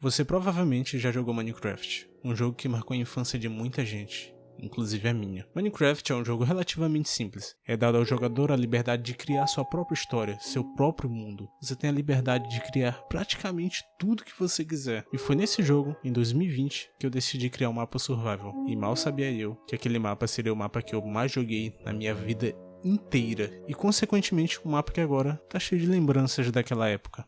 Você provavelmente já jogou Minecraft, um jogo que marcou a infância de muita gente, inclusive a minha. Minecraft é um jogo relativamente simples. É dado ao jogador a liberdade de criar sua própria história, seu próprio mundo. Você tem a liberdade de criar praticamente tudo que você quiser. E foi nesse jogo, em 2020, que eu decidi criar um mapa survival. E mal sabia eu que aquele mapa seria o mapa que eu mais joguei na minha vida inteira. E consequentemente um mapa que agora tá cheio de lembranças daquela época.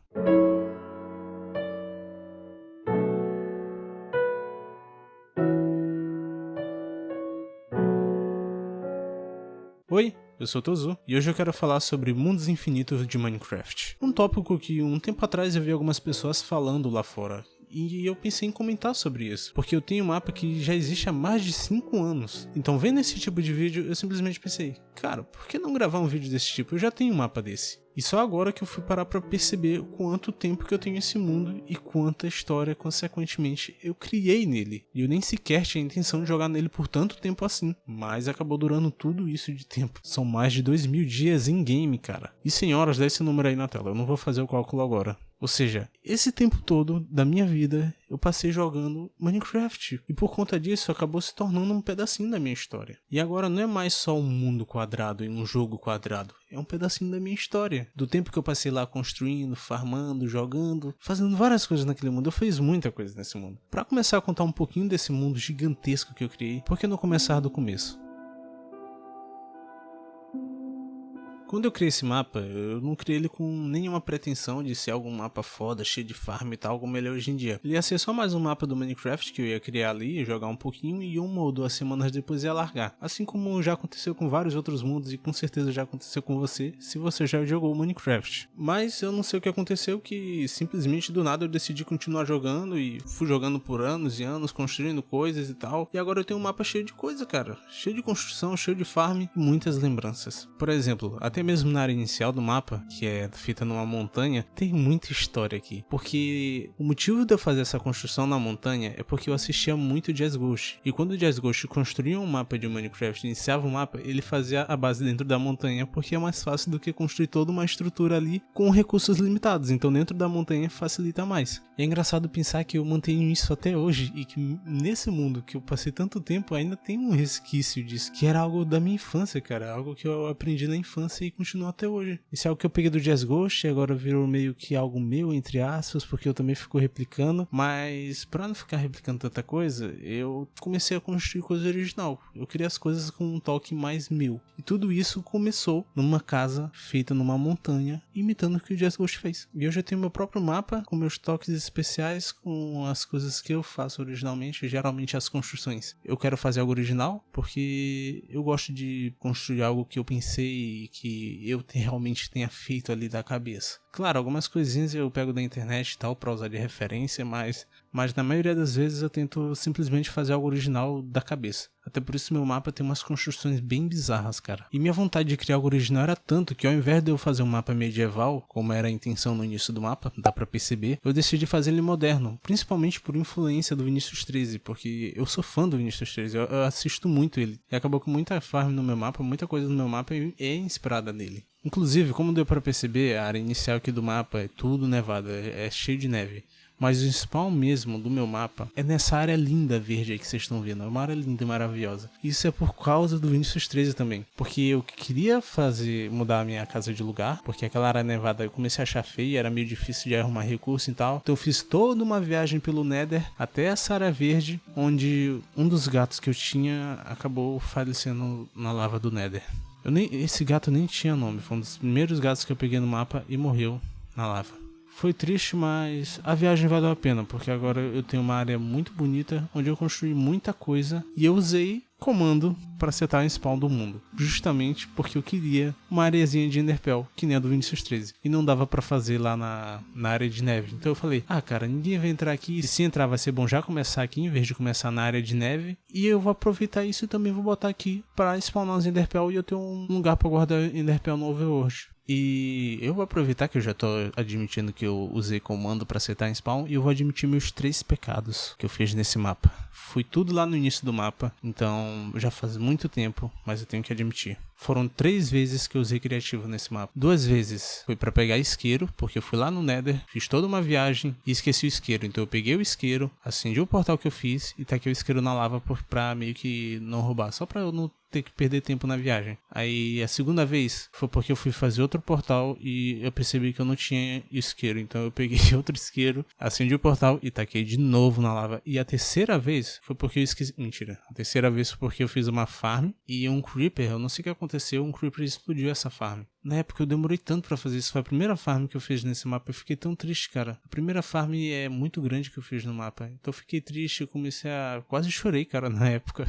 Oi, eu sou o Tozu e hoje eu quero falar sobre mundos infinitos de Minecraft. Um tópico que um tempo atrás eu vi algumas pessoas falando lá fora. E eu pensei em comentar sobre isso, porque eu tenho um mapa que já existe há mais de 5 anos. Então vendo esse tipo de vídeo, eu simplesmente pensei, cara, por que não gravar um vídeo desse tipo? Eu já tenho um mapa desse. E só agora que eu fui parar pra perceber quanto tempo que eu tenho esse mundo e quanta história, consequentemente, eu criei nele. E eu nem sequer tinha a intenção de jogar nele por tanto tempo assim, mas acabou durando tudo isso de tempo. São mais de 2000 dias em game, cara. E sem horas, dá esse número aí na tela, eu não vou fazer o cálculo agora. Ou seja, esse tempo todo da minha vida eu passei jogando Minecraft. E por conta disso acabou se tornando um pedacinho da minha história. E agora não é mais só um mundo quadrado e um jogo quadrado. É um pedacinho da minha história. Do tempo que eu passei lá construindo, farmando, jogando, fazendo várias coisas naquele mundo. Eu fiz muita coisa nesse mundo. Pra começar a contar um pouquinho desse mundo gigantesco que eu criei, por que não começar do começo? Quando eu criei esse mapa, eu não criei ele com nenhuma pretensão de ser algum mapa foda, cheio de farm e tal, como ele é hoje em dia. Ele ia ser só mais um mapa do Minecraft que eu ia criar ali, jogar um pouquinho e 1 ou 2 semanas depois ia largar. Assim como já aconteceu com vários outros mundos e com certeza já aconteceu com você, se você já jogou Minecraft. Mas eu não sei o que aconteceu, que simplesmente do nada eu decidi continuar jogando e fui jogando por anos e anos, construindo coisas e tal. E agora eu tenho um mapa cheio de coisa, cara. Cheio de construção, cheio de farm e muitas lembranças. Por exemplo, até mesmo na área inicial do mapa, que é feita numa montanha, tem muita história aqui. Porque o motivo de eu fazer essa construção na montanha é porque eu assistia muito Jazz Ghost. E quando o Jazz Ghost construía um mapa de Minecraft, iniciava o mapa, ele fazia a base dentro da montanha, porque é mais fácil do que construir toda uma estrutura ali com recursos limitados. Então dentro da montanha facilita mais. E é engraçado pensar que eu mantenho isso até hoje e que nesse mundo que eu passei tanto tempo ainda tem um resquício disso, que era algo da minha infância, cara. Algo que eu aprendi na infância e continua até hoje. Isso é algo que eu peguei do Jazz Ghost e agora virou meio que algo meu, entre aspas, porque eu também fico replicando, mas pra não ficar replicando tanta coisa, eu comecei a construir coisa original. Eu criei as coisas com um toque mais meu. E tudo isso começou numa casa feita numa montanha, imitando o que o Jazz Ghost fez. E hoje eu tenho meu próprio mapa, com meus toques especiais, com as coisas que eu faço originalmente, geralmente as construções. Eu quero fazer algo original, porque eu gosto de construir algo que eu pensei e que eu realmente tenha feito ali da cabeça. Claro, algumas coisinhas eu pego da internet e tal pra usar de referência, mas na maioria das vezes eu tento simplesmente fazer algo original da cabeça. Até por isso meu mapa tem umas construções bem bizarras, cara. E minha vontade de criar algo original era tanto que ao invés de eu fazer um mapa medieval, como era a intenção no início do mapa, dá pra perceber, eu decidi fazer ele moderno, principalmente por influência do Vinicius 13, porque eu sou fã do Vinicius 13, eu assisto muito ele. E acabou com muita farm no meu mapa, muita coisa no meu mapa é inspirada nele. Inclusive, como deu pra perceber, a área inicial aqui do mapa é tudo nevada, é cheio de neve. Mas o spawn mesmo do meu mapa é nessa área linda verde aí que vocês estão vendo. É uma área linda e maravilhosa. Isso é por causa do Vinicius 13 também. Porque eu queria mudar a minha casa de lugar. Porque aquela área nevada eu comecei a achar feia. Era meio difícil de arrumar recurso e tal. Então eu fiz toda uma viagem pelo Nether até essa área verde. Onde um dos gatos que eu tinha acabou falecendo na lava do Nether. Esse gato nem tinha nome. Foi um dos primeiros gatos que eu peguei no mapa e morreu na lava. Foi triste, mas a viagem valeu a pena, porque agora eu tenho uma área muito bonita, onde eu construí muita coisa, e eu usei comando para setar o spawn do mundo, justamente porque eu queria uma areazinha de Enderpell, que nem a do Vinicius 13, e não dava para fazer lá na área de neve. Então eu falei, cara, ninguém vai entrar aqui, e se entrar vai ser bom já começar aqui, em vez de começar na área de neve, e eu vou aproveitar isso e também vou botar aqui para spawnar os Enderpell e eu ter um lugar para guardar Enderpell no Overworld. E eu vou aproveitar que eu já tô admitindo que eu usei comando pra setar em spawn, e eu vou admitir meus 3 pecados que eu fiz nesse mapa. Fui tudo lá no início do mapa, então já faz muito tempo, mas eu tenho que admitir. Foram 3 vezes que eu usei criativo nesse mapa. 2 vezes foi pra pegar isqueiro, porque eu fui lá no Nether, fiz toda uma viagem e esqueci o isqueiro. Então eu peguei o isqueiro, acendi o portal que eu fiz e taquei o isqueiro na lava pra meio que não roubar, só pra eu não ter que perder tempo na viagem. Aí a segunda vez foi porque eu fui fazer outro portal e eu percebi que eu não tinha isqueiro. Então eu peguei outro isqueiro, acendi o portal e taquei de novo na lava. E a terceira vez foi porque eu esqueci... Mentira. A terceira vez foi porque eu fiz uma farm e um creeper, eu não sei o que aconteceu, um creeper explodiu essa farm. Na época eu demorei tanto pra fazer isso, foi a primeira farm que eu fiz nesse mapa, eu fiquei tão triste, cara. A primeira farm é muito grande que eu fiz no mapa, então eu fiquei triste, eu comecei a... quase chorei, cara, na época.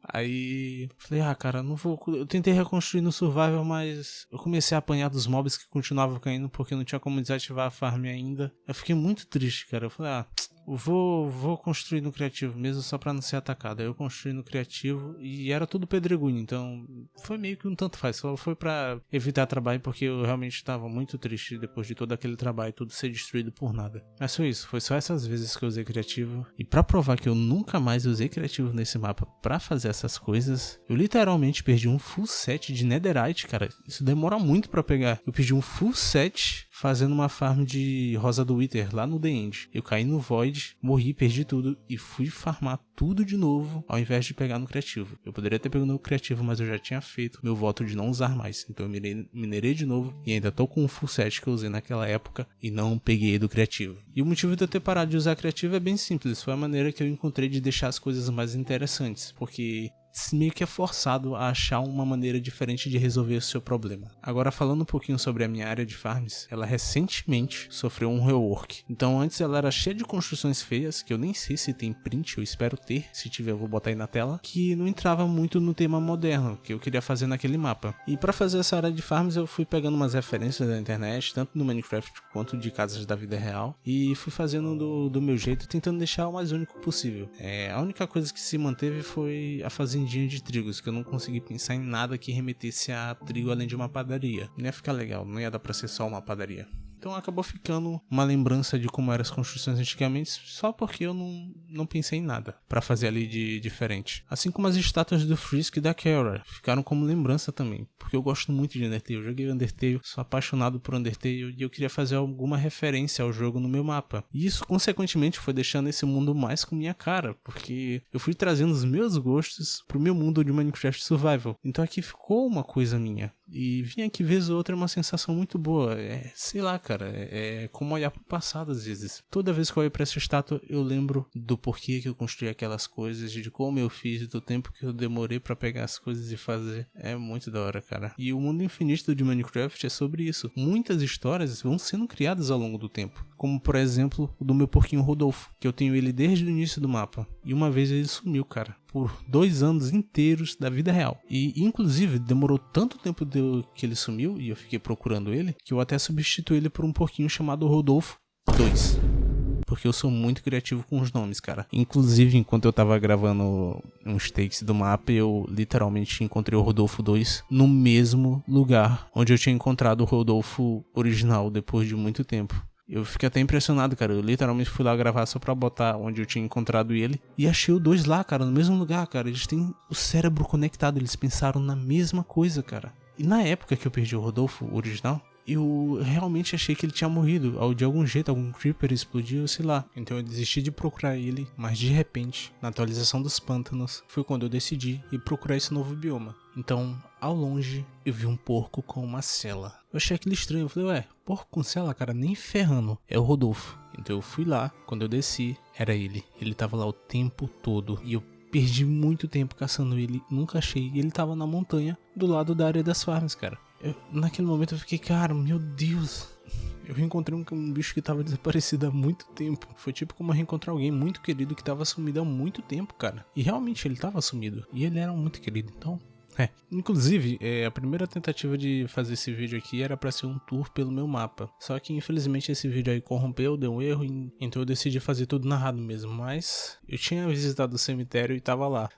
Aí falei, cara, não vou... Eu tentei reconstruir no survival, mas eu comecei a apanhar dos mobs que continuavam caindo porque não tinha como desativar a farm ainda. Eu fiquei muito triste, cara. Eu falei, vou construir no criativo mesmo só pra não ser atacado. Aí eu construí no criativo e era tudo pedregulho, então foi meio que um tanto faz. Só foi pra evitar trabalho porque eu realmente tava muito triste depois de todo aquele trabalho, tudo ser destruído por nada. Mas foi isso, foi só essas vezes que eu usei criativo. E pra provar que eu nunca mais usei criativo nesse mapa pra fazer essas coisas, eu literalmente perdi um full set de netherite, cara. Isso demora muito pra pegar. Eu perdi um full set fazendo uma farm de Rosa do Wither lá no The End. Eu caí no Void, morri, perdi tudo e fui farmar tudo de novo ao invés de pegar no criativo. Eu poderia ter pego no criativo, mas eu já tinha feito meu voto de não usar mais. Então eu minerei de novo e ainda tô com um full set que eu usei naquela época e não peguei do criativo. E o motivo de eu ter parado de usar criativo é bem simples. Foi a maneira que eu encontrei de deixar as coisas mais interessantes. Porque meio que é forçado a achar uma maneira diferente de resolver o seu problema. Agora, falando um pouquinho sobre a minha área de farms, ela recentemente sofreu um rework. Então antes ela era cheia de construções feias, que eu nem sei se tem print, eu espero ter, se tiver eu vou botar aí na tela, que não entrava muito no tema moderno que eu queria fazer naquele mapa. E para fazer essa área de farms eu fui pegando umas referências da internet, tanto no Minecraft quanto de casas da vida real, e fui fazendo do meu jeito, tentando deixar o mais único possível. A única coisa que se manteve foi a fazendinha de trigos, que eu não consegui pensar em nada que remetesse a trigo além de uma padaria. Não ia ficar legal, não ia dar pra ser só uma padaria. Então acabou ficando uma lembrança de como eram as construções antigamente, só porque eu não pensei em nada pra fazer ali de diferente. Assim como as estátuas do Frisk e da Kara ficaram como lembrança também, porque eu gosto muito de Undertale. Eu joguei Undertale, sou apaixonado por Undertale e eu queria fazer alguma referência ao jogo no meu mapa. E isso consequentemente foi deixando esse mundo mais com minha cara, porque eu fui trazendo os meus gostos pro meu mundo de Minecraft Survival. Então aqui ficou uma coisa minha. E vir aqui vez ou outra é uma sensação muito boa. Sei lá, cara, é como olhar pro passado às vezes. Toda vez que eu olho pra essa estátua, eu lembro do porquê que eu construí aquelas coisas, de como eu fiz, do tempo que eu demorei pra pegar as coisas e fazer. É muito da hora, cara. E o mundo infinito de Minecraft é sobre isso. Muitas histórias vão sendo criadas ao longo do tempo. Como, por exemplo, o do meu porquinho Rodolfo, que eu tenho ele desde o início do mapa. E uma vez ele sumiu, cara, por 2 anos inteiros da vida real. E, inclusive, demorou tanto tempo que ele sumiu, e eu fiquei procurando ele, que eu até substituí ele por um porquinho chamado Rodolfo 2. Porque eu sou muito criativo com os nomes, cara. Inclusive, enquanto eu tava gravando uns takes do mapa, eu literalmente encontrei o Rodolfo 2 no mesmo lugar onde eu tinha encontrado o Rodolfo original depois de muito tempo. Eu fiquei até impressionado, cara. Eu literalmente fui lá gravar só pra botar onde eu tinha encontrado ele. E achei o 2 lá, cara, no mesmo lugar, cara. Eles têm o cérebro conectado, eles pensaram na mesma coisa, cara. E na época que eu perdi o Rodolfo original, eu realmente achei que ele tinha morrido. De algum jeito, algum creeper explodiu, sei lá. Então eu desisti de procurar ele, mas de repente, na atualização dos pântanos, foi quando eu decidi ir procurar esse novo bioma. Então, ao longe, eu vi um porco com uma cela. Eu achei aquilo estranho, eu falei, porco com cela, cara, nem ferrando. É o Rodolfo. Então eu fui lá, quando eu desci, era ele. Ele tava lá o tempo todo e eu perdi muito tempo caçando ele, nunca achei. E ele tava na montanha, do lado da área das farms, cara. Naquele momento eu fiquei, cara, meu Deus. Eu reencontrei um bicho que tava desaparecido há muito tempo. Foi tipo como eu reencontrar alguém muito querido que tava sumido há muito tempo, cara. E realmente ele tava sumido. E ele era muito querido, então... Inclusive, a primeira tentativa de fazer esse vídeo aqui era pra ser um tour pelo meu mapa. Só que infelizmente esse vídeo aí corrompeu, deu um erro, então eu decidi fazer tudo narrado mesmo. Mas eu tinha visitado o cemitério e tava lá.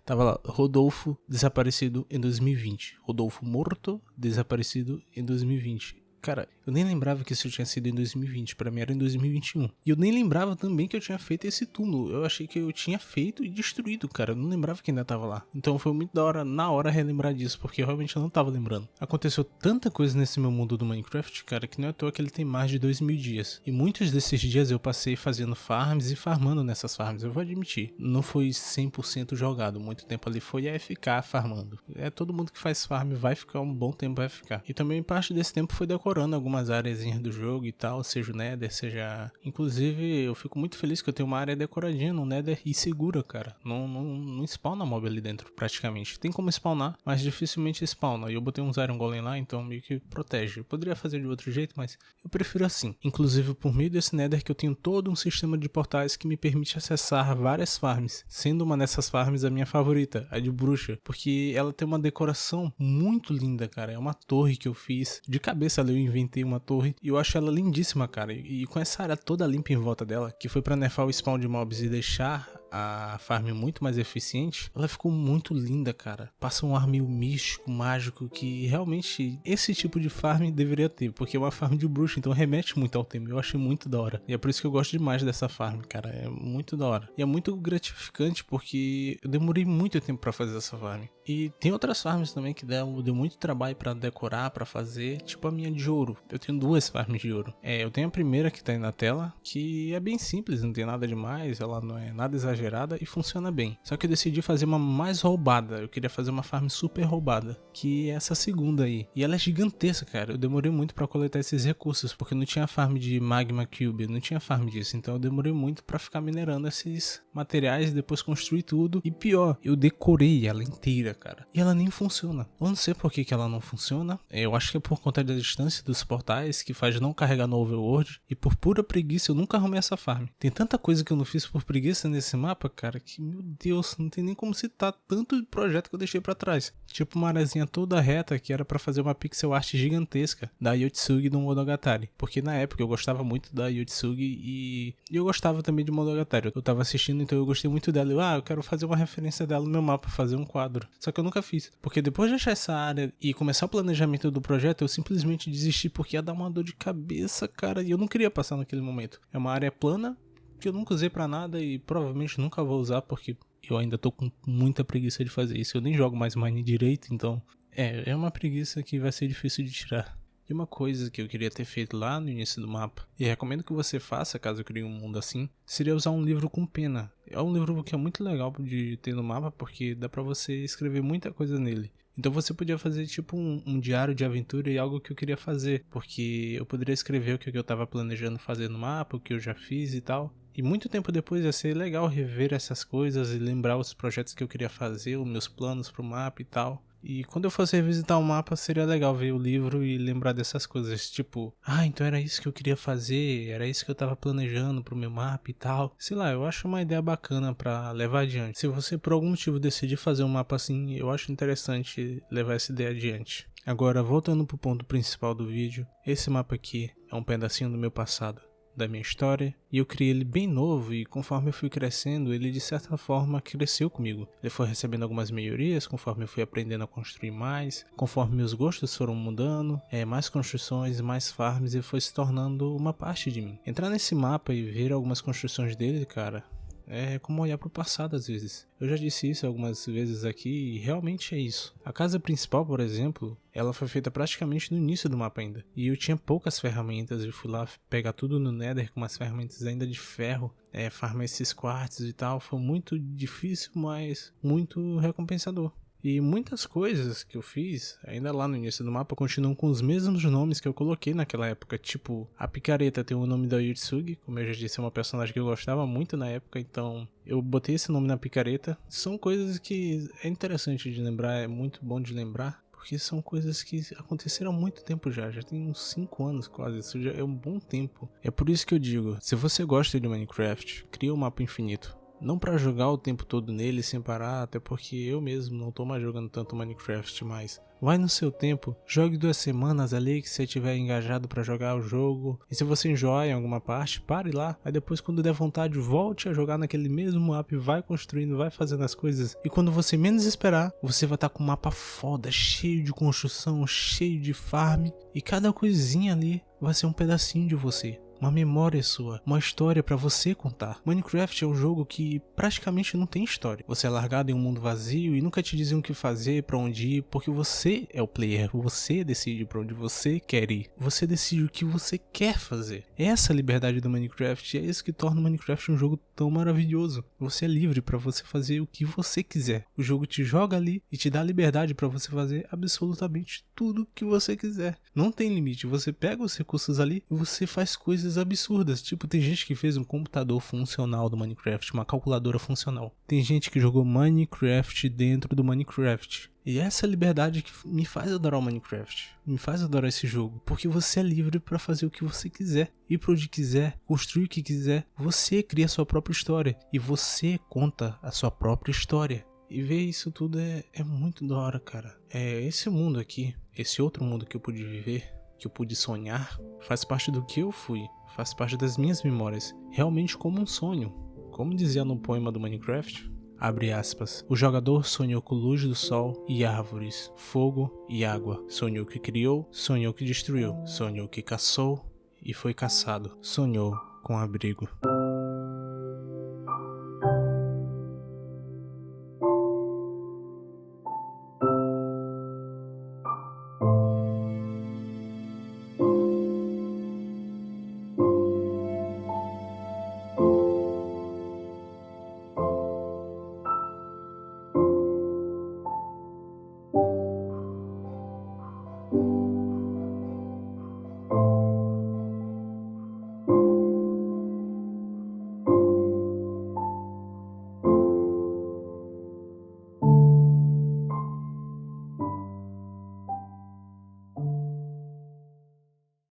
Rodolfo desaparecido em 2020. Rodolfo morto, desaparecido em 2020. Cara, eu nem lembrava que isso tinha sido em 2020, pra mim era em 2021. E eu nem lembrava também que eu tinha feito esse túmulo. Eu achei que eu tinha feito e destruído, cara. Eu não lembrava que ainda tava lá. Então foi muito da hora, na hora, relembrar disso, porque eu realmente não tava lembrando. Aconteceu tanta coisa nesse meu mundo do Minecraft, cara, que não é à toa que ele tem mais de 2000 dias. E muitos desses dias eu passei fazendo farms e farmando nessas farms, eu vou admitir. Não foi 100% jogado, muito tempo ali foi ficar farmando. Todo mundo que faz farm vai ficar um bom tempo, vai ficar. E também parte desse tempo foi decorando algumas áreas do jogo e tal, seja o Nether, seja... Inclusive, eu fico muito feliz que eu tenho uma área decoradinha no Nether e segura, cara. Não spawna mob ali dentro, praticamente. Tem como spawnar, mas dificilmente spawna. E eu botei um Iron Golem lá, então meio que protege. Eu poderia fazer de outro jeito, mas eu prefiro assim. Inclusive, por meio desse Nether que eu tenho todo um sistema de portais que me permite acessar várias farms, sendo uma dessas farms a minha favorita, a de bruxa, porque ela tem uma decoração muito linda, cara. É uma torre que eu fiz. De cabeça ali eu inventei uma torre e eu acho ela lindíssima, cara. E com essa área toda limpa em volta dela, que foi pra nerfar o spawn de mobs e deixar a farm muito mais eficiente, ela ficou muito linda, cara. Passa um ar meio místico, mágico, que realmente esse tipo de farm deveria ter, porque é uma farm de bruxa, então remete muito ao tema. Eu achei muito da hora. E é por isso que eu gosto demais dessa farm, cara. É muito da hora. E é muito gratificante, porque eu demorei muito tempo pra fazer essa farm. E tem outras farms também que deu muito trabalho pra decorar, pra fazer, tipo a minha de ouro. Eu tenho duas farms de ouro. Eu tenho a primeira que tá aí na tela, que é bem simples, não tem nada demais, ela não é nada exagerada e funciona bem. Só que eu decidi fazer uma mais roubada, eu queria fazer uma farm super roubada, que é essa segunda aí. E ela é gigantesca, cara. Eu demorei muito pra coletar esses recursos, porque não tinha farm de Magma Cube, não tinha farm disso. Então eu demorei muito pra ficar minerando esses materiais e depois construir tudo. E pior, eu decorei ela inteira, cara. E ela nem funciona. Eu não sei por que ela não funciona. Eu acho que é por conta da distância dos portais, que faz não carregar no overworld. E por pura preguiça eu nunca arrumei essa farm. Tem tanta coisa que eu não fiz por preguiça nesse mapa, cara, que meu Deus, não tem nem como citar tanto projeto que eu deixei pra trás. Tipo uma areazinha toda reta que era pra fazer uma pixel art gigantesca da Yotsugi do Monogatari. Porque na época eu gostava muito da Yotsugi e eu gostava também de Monogatari. Eu tava assistindo, então eu gostei muito dela. Eu quero fazer uma referência dela no meu mapa, fazer um quadro. Só que eu nunca fiz. Porque depois de achar essa área e começar o planejamento do projeto, eu simplesmente desisti porque ia dar uma dor de cabeça, cara. E eu não queria passar naquele momento. É uma área plana que eu nunca usei pra nada e provavelmente nunca vou usar porque eu ainda tô com muita preguiça de fazer isso. Eu nem jogo mais Mine direito, então é uma preguiça que vai ser difícil de tirar. E uma coisa que eu queria ter feito lá no início do mapa, e recomendo que você faça caso eu crie um mundo assim, seria usar um livro com pena. É um livro que é muito legal de ter no mapa porque dá pra você escrever muita coisa nele. Então você podia fazer tipo um diário de aventura e algo que eu queria fazer, porque eu poderia escrever o que eu tava planejando fazer no mapa, o que eu já fiz e tal. E muito tempo depois ia ser legal rever essas coisas e lembrar os projetos que eu queria fazer, os meus planos pro mapa e tal. E quando eu fosse revisitar o mapa, seria legal ver o livro e lembrar dessas coisas, tipo, então era isso que eu queria fazer, era isso que eu tava planejando pro meu mapa e tal. Sei lá, eu acho uma ideia bacana pra levar adiante. Se você por algum motivo decidir fazer um mapa assim, eu acho interessante levar essa ideia adiante. Agora, voltando pro ponto principal do vídeo, esse mapa aqui é um pedacinho do meu passado, da minha história, e eu criei ele bem novo e conforme eu fui crescendo, ele de certa forma cresceu comigo. Ele foi recebendo algumas melhorias conforme eu fui aprendendo a construir mais, conforme meus gostos foram mudando, mais construções, mais farms e foi se tornando uma parte de mim. Entrar nesse mapa e ver algumas construções dele, cara, é como olhar pro passado às vezes. Eu já disse isso algumas vezes aqui e realmente é isso. A casa principal, por exemplo, ela foi feita praticamente no início do mapa ainda. E eu tinha poucas ferramentas, eu fui lá pegar tudo no Nether com umas ferramentas ainda de ferro, farmar esses quartos e tal. Foi muito difícil, mas muito recompensador. E muitas coisas que eu fiz, ainda lá no início do mapa, continuam com os mesmos nomes que eu coloquei naquela época. Tipo, a picareta tem o nome da Yotsugi, como eu já disse, é uma personagem que eu gostava muito na época, então eu botei esse nome na picareta. São coisas que é interessante de lembrar, é muito bom de lembrar, porque são coisas que aconteceram há muito tempo já tem uns 5 anos quase, isso já é um bom tempo. É por isso que eu digo, se você gosta de Minecraft, cria um mapa infinito. Não pra jogar o tempo todo nele sem parar, até porque eu mesmo não tô mais jogando tanto Minecraft mais. Vai no seu tempo, jogue 2 semanas ali que você estiver engajado pra jogar o jogo. E se você enjoar em alguma parte, pare lá. Aí depois quando der vontade, volte a jogar naquele mesmo mapa e vai construindo, vai fazendo as coisas. E quando você menos esperar, você vai estar com um mapa foda, cheio de construção, cheio de farm. E cada coisinha ali vai ser um pedacinho de você. Uma memória sua, uma história pra você contar. Minecraft é um jogo que praticamente não tem história. Você é largado em um mundo vazio e nunca te dizem o que fazer, pra onde ir, porque você é o player, você decide pra onde você quer ir. Você decide o que você quer fazer. Essa é a liberdade do Minecraft e é isso que torna o Minecraft um jogo tão maravilhoso. Você é livre pra você fazer o que você quiser. O jogo te joga ali e te dá liberdade pra você fazer absolutamente tudo que você quiser. Não tem limite, você pega os recursos ali e você faz coisas absurdas. Tipo, tem gente que fez um computador funcional do Minecraft, uma calculadora funcional. Tem gente que jogou Minecraft dentro do Minecraft. E essa é a liberdade que me faz adorar o Minecraft, me faz adorar esse jogo, porque você é livre pra fazer o que você quiser, ir pra onde quiser, construir o que quiser. Você cria a sua própria história e você conta a sua própria história. E ver isso tudo é muito da hora, cara. Esse mundo aqui, esse outro mundo que eu pude viver, que eu pude sonhar, faz parte do que eu fui, faz parte das minhas memórias, realmente como um sonho. Como dizia no poema do Minecraft, abre aspas, o jogador sonhou com luz do sol e árvores, fogo e água. Sonhou que criou, sonhou que destruiu, sonhou que caçou e foi caçado, sonhou com abrigo.